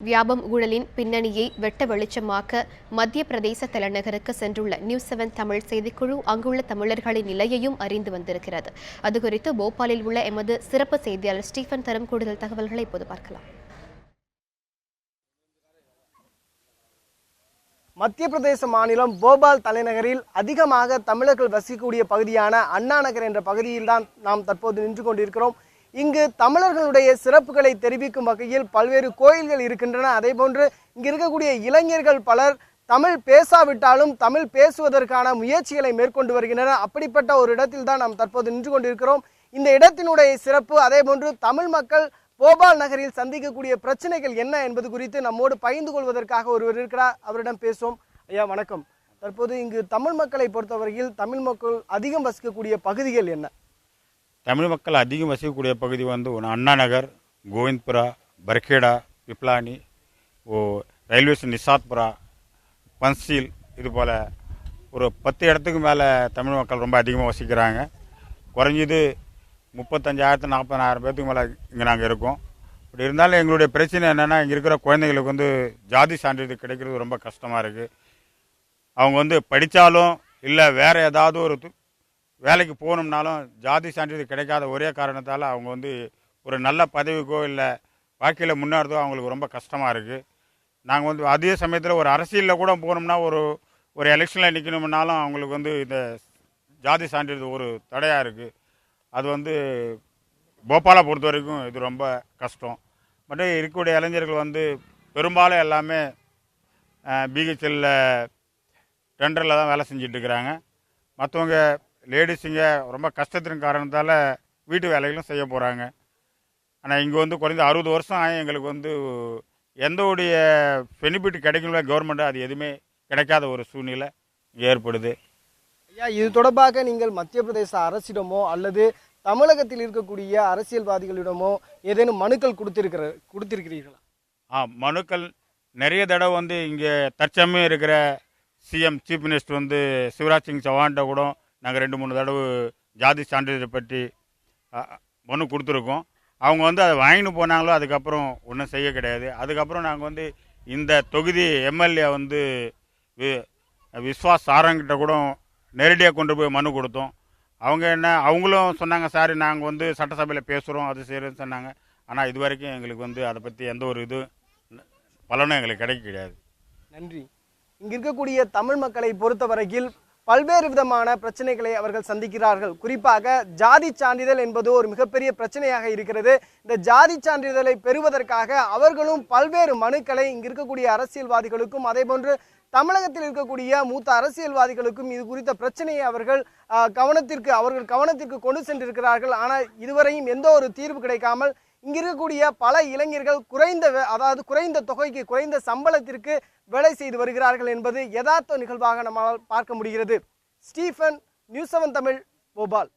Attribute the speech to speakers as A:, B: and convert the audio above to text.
A: வியாபம் ஊழலின் பின்னணியை வெட்ட வெளிச்சமாக்க மத்திய பிரதேச தலைநகருக்கு சென்றுள்ள நியூஸ் 7 தமிழ் செய்திக்குழு அங்குள்ள தமிழர்களின் நிலையையும் அறிந்து வந்திருக்கிறது. அதுகுறித்து போபாலில் உள்ள எமது சிறப்பு செய்தியாளர் ஸ்டீஃபன் தரும் கூடுதல் தகவல்களை இப்போது பார்க்கலாம்.
B: மத்திய பிரதேச மாநிலம் போபால் தலைநகரில் அதிகமாக தமிழர்கள் வசிக்கக்கூடிய பகுதியான அண்ணா நகர் என்ற பகுதியில்தான் நாம் தற்போது நின்று கொண்டிருக்கிறோம். இங்கு தமிழர்களுடைய சிறப்புகளை தெரிவிக்கும் வகையில் பல்வேறு கோயில்கள் இருக்கின்றன. அதே போன்று இங்கு இருக்கக்கூடிய இளைஞர்கள் பலர் தமிழ் பேசாவிட்டாலும் தமிழ் பேசுவதற்கான முயற்சிகளை மேற்கொண்டு வருகின்றனர். அப்படிப்பட்ட ஒரு இடத்தில் தான் நாம் தற்போது நின்று கொண்டிருக்கிறோம். இந்த இடத்தினுடைய சிறப்பு, அதே போன்று தமிழ் மக்கள் போபால் நகரில் சந்திக்கக்கூடிய பிரச்சனைகள் என்ன என்பது குறித்து நம்மோடு பகிர்ந்து கொள்வதற்காக ஒருவர் இருக்கிறார். அவரிடம் பேசுவோம். ஐயா வணக்கம். தற்போது இங்கு தமிழ் மக்களை பொறுத்தவரையில் தமிழ் மக்கள் அதிகம் வசிக்கக்கூடிய பகுதிகள் என்ன?
C: தமிழ் மக்கள் அதிகம் வசிக்கக்கூடிய பகுதி வந்து அண்ணா நகர், கோவிந்த்புரா, பர்கேடா, பிப்லானி, ரயில்வே ஸ்டேஷன் நிசாத்புரா, பன்சீல், இது போல் ஒரு 10 இடத்துக்கு மேலே தமிழ் மக்கள் ரொம்ப அதிகமாக வசிக்கிறாங்க. குறைஞ்சது 35,000 40,000 பேர்த்துக்கு மேலே இங்கே நாங்கள் இருக்கோம். இப்படி இருந்தாலும் எங்களுடைய பிரச்சனை என்னென்னா, இங்கே இருக்கிற குழந்தைங்களுக்கு வந்து ஜாதி சான்றிதழ் கிடைக்கிறது ரொம்ப கஷ்டமாக இருக்குது. அவங்க வந்து படித்தாலும் இல்லை வேறு ஏதாவது ஒரு வேலைக்கு போகணும்னாலும் ஜாதி சான்றிதழ் கிடைக்காத ஒரே காரணத்தால் அவங்க வந்து ஒரு நல்ல பதவிக்கோ இல்லை வாழ்க்கையில் முன்னேறதோ அவங்களுக்கு ரொம்ப கஷ்டமாக இருக்குது. நாங்கள் வந்து அதே சமயத்தில் ஒரு அரசியலில் கூட போகணும்னா ஒரு எலெக்ஷனில் நிற்கணும்னாலும் அவங்களுக்கு வந்து இந்த ஜாதி சான்றிதழ் ஒரு தடையாக இருக்குது. அது வந்து போபாலை பொறுத்த வரைக்கும் இது ரொம்ப கஷ்டம். மட்டும் இருக்கக்கூடிய இளைஞர்கள் வந்து பெரும்பாலும் எல்லாமே பிஹெச்எல்ல டெண்டரில் தான் வேலை செஞ்சிட்ருக்கிறாங்க. மற்றவங்க லேடிஸுங்க ரொம்ப கஷ்டத்தின் காரணத்தால் வீட்டு வேலைகளும் செய்ய போகிறாங்க. ஆனால் இங்கே வந்து குறைந்த 60 வருஷம் ஆகும் எங்களுக்கு வந்து எந்த உடைய பெனிஃபிட் கிடைக்கல கவர்மெண்ட்டு அது எதுவுமே கிடைக்காத ஒரு சூழ்நிலை ஏற்படுது.
B: ஐயா, இது தொடர்பாக நீங்கள் மத்திய பிரதேச அரசிடமோ அல்லது தமிழகத்தில் இருக்கக்கூடிய அரசியல்வாதிகளிடமோ ஏதேனும் மனுக்கள் கொடுத்திருக்கிறீர்களா?
C: மனுக்கள் நிறைய தடவை வந்து இங்கே தற்சமயம் இருக்கிற சிஎம் சீஃப் மினிஸ்டர் வந்து சிவராஜ் சிங் சௌஹான்கிட்ட கூட நாங்கள் 2-3 தடவை ஜாதி சான்றிதழை பற்றி மனு கொடுத்துருக்கோம். அவங்க வந்து அதை வாங்கிட்டு போனாங்களோ அதுக்கப்புறம் ஒன்றும் செய்ய கிடையாது. அதுக்கப்புறம் நாங்கள் வந்து இந்த தொகுதி எம்எல்ஏ வந்து விஸ்வாஸ் சாரங்கிட்ட கூட நேரடியாக கொண்டு போய் மனு கொடுத்தோம். அவங்களும் சொன்னாங்க, சார் நாங்கள் வந்து சட்டசபையில் பேசுகிறோம் அது செய்கிறோன்னு சொன்னாங்க. ஆனால் இது வரைக்கும் எங்களுக்கு வந்து அதை பற்றி எந்த ஒரு பலனும் எங்களுக்கு கிடைக்க கிடையாது.
B: நன்றி. இங்கே இருக்கக்கூடிய தமிழ் மக்களை பொறுத்தவரையில் பல்வேறு விதமான பிரச்சனைகளை அவர்கள் சந்திக்கிறார்கள். குறிப்பாக ஜாதி சான்றிதழ் என்பது ஒரு மிகப்பெரிய பிரச்சனையாக இருக்கிறது. இந்த ஜாதி சான்றிதழை பெறுவதற்காக அவர்களும் பல்வேறு மனுக்களை இங்கு இருக்கக்கூடிய அரசியல்வாதிகளுக்கும் அதே போன்று தமிழகத்தில் இருக்கக்கூடிய மூத்த அரசியல்வாதிகளுக்கும் இது குறித்த பிரச்சனையை அவர்கள் கவனத்திற்கு கொண்டு சென்றிருக்கிறார்கள். ஆனால் இதுவரையும் எந்த ஒரு தீர்வு கிடைக்காமல் இங்கு இருக்கக்கூடிய பல இளைஞர்கள் குறைந்த தொகைக்கு குறைந்த சம்பளத்திற்கு வேலை செய்து வருகிறார்கள் என்பது யதார்த்த நிகழ்வாக நம்மால் பார்க்க முடிகிறது. Stephen, news 7 Tamil, Bhopal.